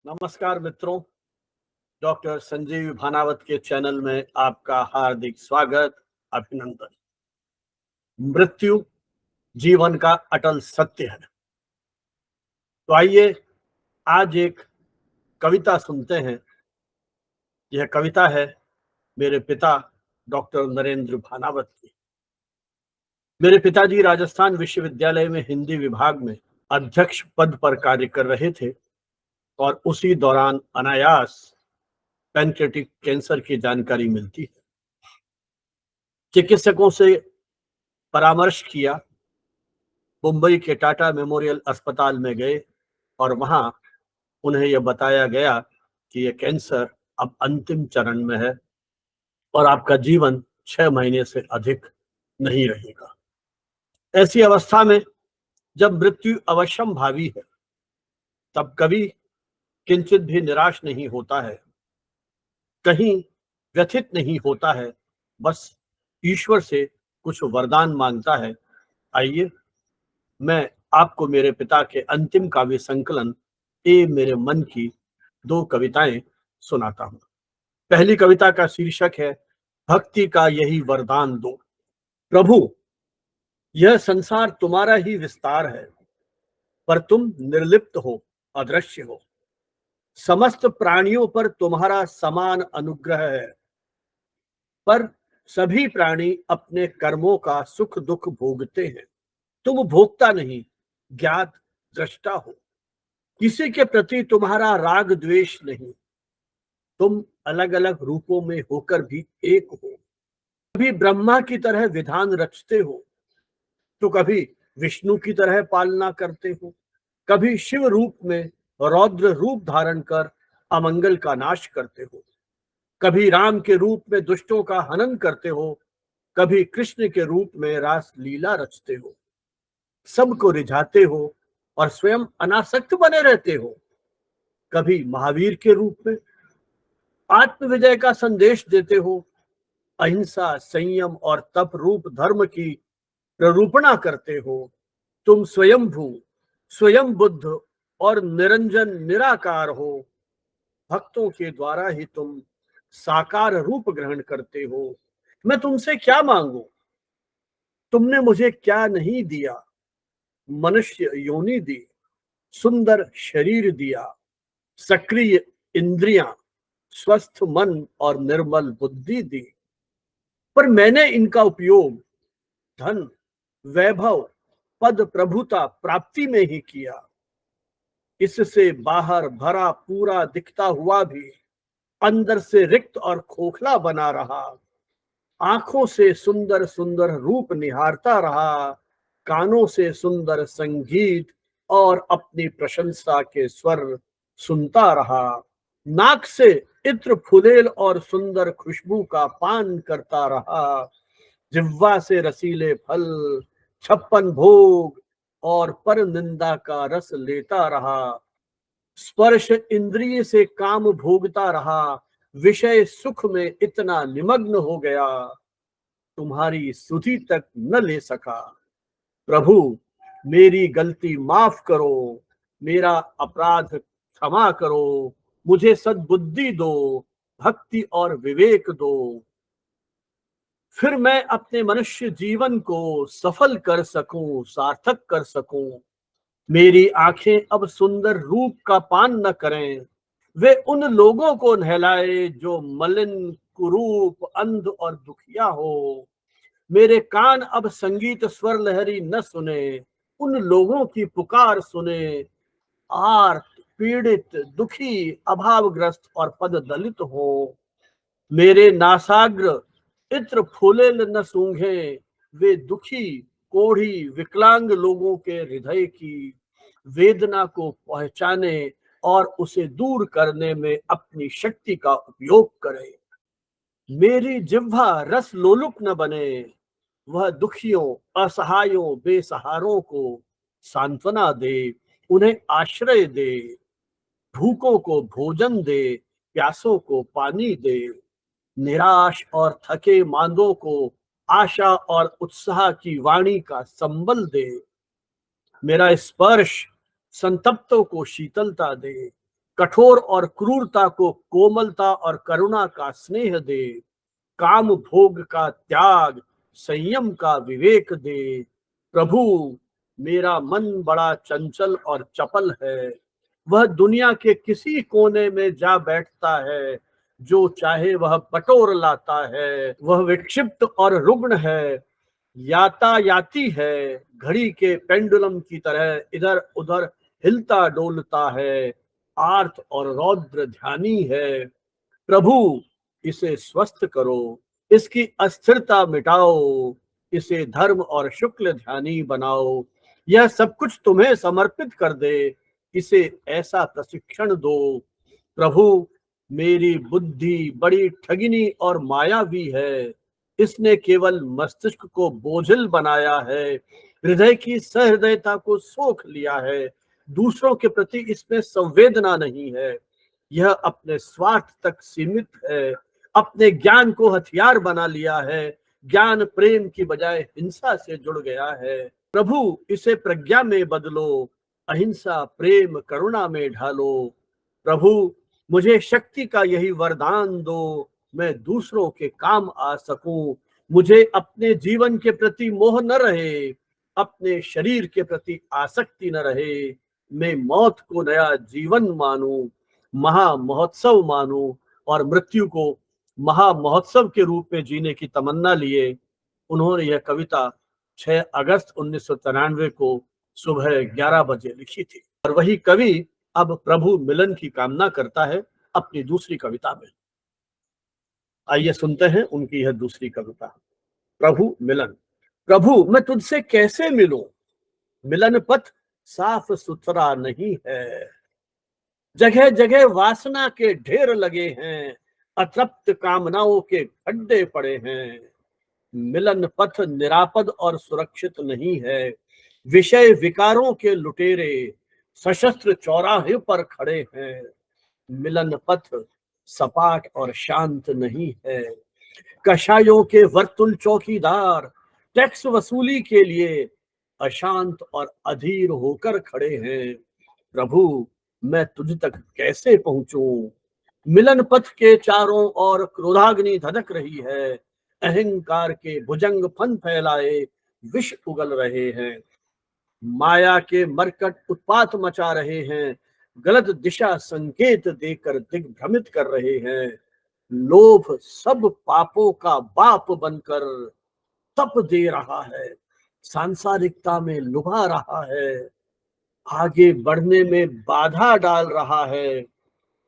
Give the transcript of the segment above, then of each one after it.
नमस्कार मित्रों, डॉक्टर संजीव भानावत के चैनल में आपका हार्दिक स्वागत, अभिनंदन। मृत्यु जीवन का अटल सत्य है। तो आइए आज एक कविता सुनते हैं। यह कविता है मेरे पिता डॉक्टर नरेंद्र भानावत की। मेरे पिताजी राजस्थान विश्वविद्यालय में हिंदी विभाग में अध्यक्ष पद पर कार्य कर रहे थे और उसी दौरान अनायास पैनक्रियाटिक कैंसर की जानकारी मिलती है। चिकित्सकों से परामर्श किया, मुंबई के टाटा मेमोरियल अस्पताल में गए और वहां उन्हें यह बताया गया कि यह कैंसर अब अंतिम चरण में है और आपका जीवन 6 महीने से अधिक नहीं रहेगा। ऐसी अवस्था में जब मृत्यु अवश्यंभावी है, तब कभी किंचित भी निराश नहीं होता है, कहीं व्यथित नहीं होता है, बस ईश्वर से कुछ वरदान मांगता है। आइए मैं आपको मेरे पिता के अंतिम काव्य संकलन ए मेरे मन की 2 कविताएं सुनाता हूं। पहली कविता का शीर्षक है भक्ति का यही वरदान दो। प्रभु, यह संसार तुम्हारा ही विस्तार है, पर तुम निर्लिप्त हो, अदृश्य हो। समस्त प्राणियों पर तुम्हारा समान अनुग्रह है, पर सभी प्राणी अपने कर्मों का सुख दुख भोगते हैं। तुम भोगता नहीं, ज्ञात दृष्टा हो। किसी के प्रति तुम्हारा राग द्वेष नहीं। तुम अलग अलग रूपों में होकर भी एक हो। कभी ब्रह्मा की तरह विधान रचते हो, तो कभी विष्णु की तरह पालना करते हो। कभी शिव रूप में रौद्र रूप धारण कर अमंगल का नाश करते हो। कभी राम के रूप में दुष्टों का हनन करते हो, कभी कृष्ण के रूप में रास लीला रचते हो। सबको रिझाते हो और स्वयं अनासक्त बने रहते हो। कभी महावीर के रूप में आत्मविजय का संदेश देते हो, अहिंसा, संयम और तप रूप धर्म की प्ररूपणा करते हो। तुम स्वयंभू, स्वयं बुद्ध और निरंजन निराकार हो। भक्तों के द्वारा ही तुम साकार रूप ग्रहण करते हो। मैं तुमसे क्या मांगू? तुमने मुझे क्या नहीं दिया? मनुष्य योनि दी, सुंदर शरीर दिया, सक्रिय इंद्रियां, स्वस्थ मन और निर्मल बुद्धि दी। पर मैंने इनका उपयोग धन, वैभव, पद, प्रभुता प्राप्ति में ही किया। इससे बाहर भरा पूरा दिखता हुआ भी अंदर से रिक्त और खोखला बना रहा। आंखों से सुंदर सुंदर रूप निहारता रहा, कानों से सुंदर संगीत और अपनी प्रशंसा के स्वर सुनता रहा। नाक से इत्र फुलेल और सुंदर खुशबू का पान करता रहा। जिह्वा से रसीले फल, 56 भोग और पर निंदा का रस लेता रहा। स्पर्श इंद्रिय से काम भोगता रहा। विषय सुख में इतना निमग्न हो गया, तुम्हारी सुधि तक न ले सका। प्रभु, मेरी गलती माफ करो, मेरा अपराध क्षमा करो। मुझे सद्बुद्धि दो, भक्ति और विवेक दो। फिर मैं अपने मनुष्य जीवन को सफल कर सकूं, सार्थक कर सकूं। मेरी आंखें अब सुंदर रूप का पान न करें। वे उन लोगों को नहलाए जो मलिन, कुरूप, अंध और दुखिया हो। मेरे कान अब संगीत स्वर लहरी न सुने। उन लोगों की पुकार सुने, आर्त, पीड़ित, दुखी, अभावग्रस्त और पद दलित हो। मेरे नासाग्र इत्र फूलेल न सूंघे। वे दुखी, कोढ़ी, विकलांग लोगों के हृदय की वेदना को पहचाने और उसे दूर करने में अपनी शक्ति का उपयोग करे। मेरी जिह्वा रस लोलुप न बने। वह दुखियों, असहायों, बेसहारों को सांत्वना दे, उन्हें आश्रय दे। भूखों को भोजन दे, प्यासों को पानी दे। निराश और थके मांदों को आशा और उत्साह की वाणी का संबल दे। मेरा स्पर्श संतप्तों को शीतलता दे, कठोर और क्रूरता को कोमलता और करुणा का स्नेह दे, काम भोग का त्याग, संयम का विवेक दे। प्रभु, मेरा मन बड़ा चंचल और चपल है, वह दुनिया के किसी कोने में जा बैठता है, जो चाहे वह बटोर लाता है। वह विक्षिप्त और रुग्ण है, यातायाती है, घड़ी के पेंडुलम की तरह इधर उधर हिलता डोलता है, आर्त और रौद्र ध्यानी है। प्रभु, इसे स्वस्थ करो, इसकी अस्थिरता मिटाओ, इसे धर्म और शुक्ल ध्यानी बनाओ। यह सब कुछ तुम्हें समर्पित कर दे, इसे ऐसा प्रशिक्षण दो। प्रभु, मेरी बुद्धि बड़ी ठगिनी और मायावी है, इसने केवल मस्तिष्क को बोझिल बनाया है, हृदय की सहृदयता को सोख लिया है, दूसरों के प्रति इसमें संवेदना नहीं है, यह अपने स्वार्थ तक सीमित है, अपने ज्ञान को हथियार बना लिया है, ज्ञान प्रेम की बजाय हिंसा से जुड़ गया है। प्रभु, इसे प्रज्ञा में बदलो, अहिंसा प्रेम करुणा में ढालो। प्रभु, मुझे शक्ति का यही वरदान दो, मैं दूसरों के काम आ सकूं। मुझे अपने जीवन के प्रति मोह न रहे, अपने शरीर के प्रति आसक्ति न रहे, मैं मौत को नया जीवन मानूं, महा महोत्सव मानूं और मृत्यु को महा महोत्सव के रूप में जीने की तमन्ना लिए उन्होंने यह कविता 6 अगस्त 1993 को सुबह 11 बजे लिखी थी। और वही कवि अब प्रभु मिलन की कामना करता है अपनी दूसरी कविता में। आइए सुनते हैं उनकी यह दूसरी कविता, प्रभु मिलन। प्रभु, मैं तुझसे कैसे मिलूं, मिलन पथ साफ सुथरा नहीं है, जगह जगह वासना के ढेर लगे हैं, अतृप्त कामनाओं के खड्डे पड़े हैं। मिलन पथ निरापद और सुरक्षित नहीं है, विषय विकारों के लुटेरे सशस्त्र चौराहे पर खड़े हैं। मिलन पथ सपाट और शांत नहीं है, कषायों के वर्तुल चौकीदार टैक्स वसूली के लिए अशांत और अधीर होकर खड़े हैं। प्रभु, मैं तुझ तक कैसे पहुंचूं, मिलन पथ के चारों ओर क्रोधाग्नि धधक रही है, अहंकार के भुजंग फन फैलाए विष उगल रहे हैं, माया के मरकट उत्पात मचा रहे हैं, गलत दिशा संकेत देकर दिग्भ्रमित कर रहे हैं। लोभ सब पापों का बाप बनकर तप दे रहा है, सांसारिकता में लुभा रहा है, आगे बढ़ने में बाधा डाल रहा है,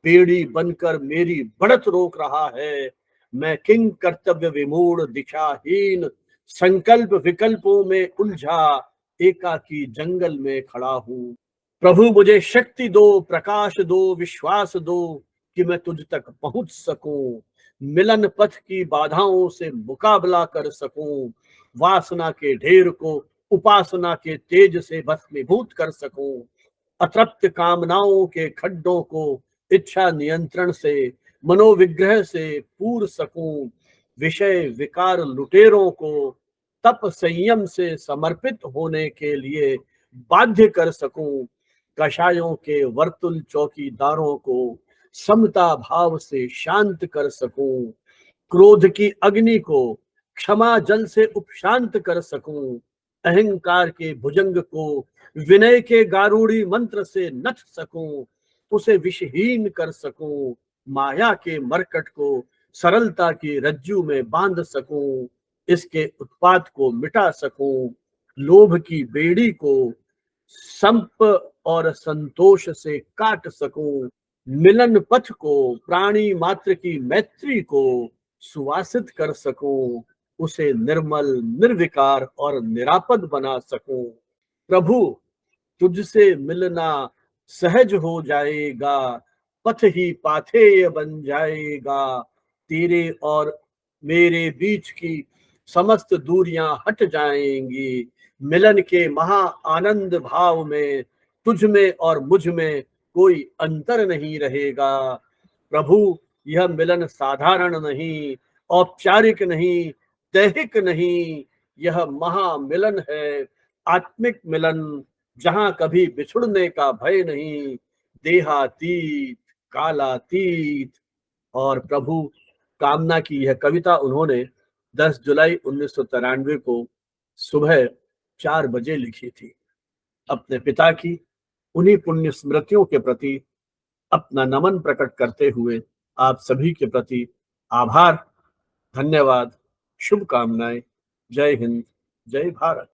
बेड़ी बनकर मेरी बढ़त रोक रहा है। मैं किंग कर्तव्य विमूढ़ दिशाहीन संकल्प विकल्पों में उलझा एकाकी जंगल में खड़ा हूं। प्रभु, मुझे शक्ति दो, प्रकाश दो, विश्वास दो कि मैं तुझ तक पहुंच सकूं, मिलन पथ की बाधाओं से मुकाबला कर सकूं, वासना के ढेर को उपासना के तेज से भस्मीभूत कर सकूं, अतृप्त कामनाओं के खड्डों को इच्छा नियंत्रण से मनोविग्रह से पूर सकूं, विषय विकार लुटेरों को तप संयम से समर्पित होने के लिए बाध्य कर सकूं, कषायों के वर्तुल चौकीदारों को समता भाव से शांत कर सकूं, क्रोध की अग्नि को क्षमा जल से उपशांत कर सकूं, अहंकार के भुजंग को विनय के गारूड़ी मंत्र से नथ सकूं, उसे विषहीन कर सकूं, माया के मरकट को सरलता की रज्जू में बांध सकूं, इसके उत्पात को मिटा सकूं, लोभ की बेड़ी को संप और संतोष से काट सकूं, मिलन पथ को प्राणी मात्र की मैत्री को सुवासित कर सकूं, उसे निर्मल निर्विकार और निरापद बना सकूं। प्रभु, तुझसे मिलना सहज हो जाएगा, पथ ही पाथेय बन जाएगा, तेरे और मेरे बीच की समस्त दूरियां हट जाएंगी, मिलन के महा आनंद भाव में तुझ में और मुझ में कोई अंतर नहीं रहेगा। प्रभु, यह मिलन साधारण नहीं, औपचारिक नहीं, दैहिक नहीं, यह महामिलन है, आत्मिक मिलन, जहां कभी बिछुड़ने का भय नहीं, देहातीत, कालातीत और प्रभु कामना की यह कविता उन्होंने 10 जुलाई 1993 को सुबह 4 बजे लिखी थी। अपने पिता की उन्हीं पुण्य स्मृतियों के प्रति अपना नमन प्रकट करते हुए आप सभी के प्रति आभार, धन्यवाद, शुभकामनाएं। जय हिंद, जय भारत।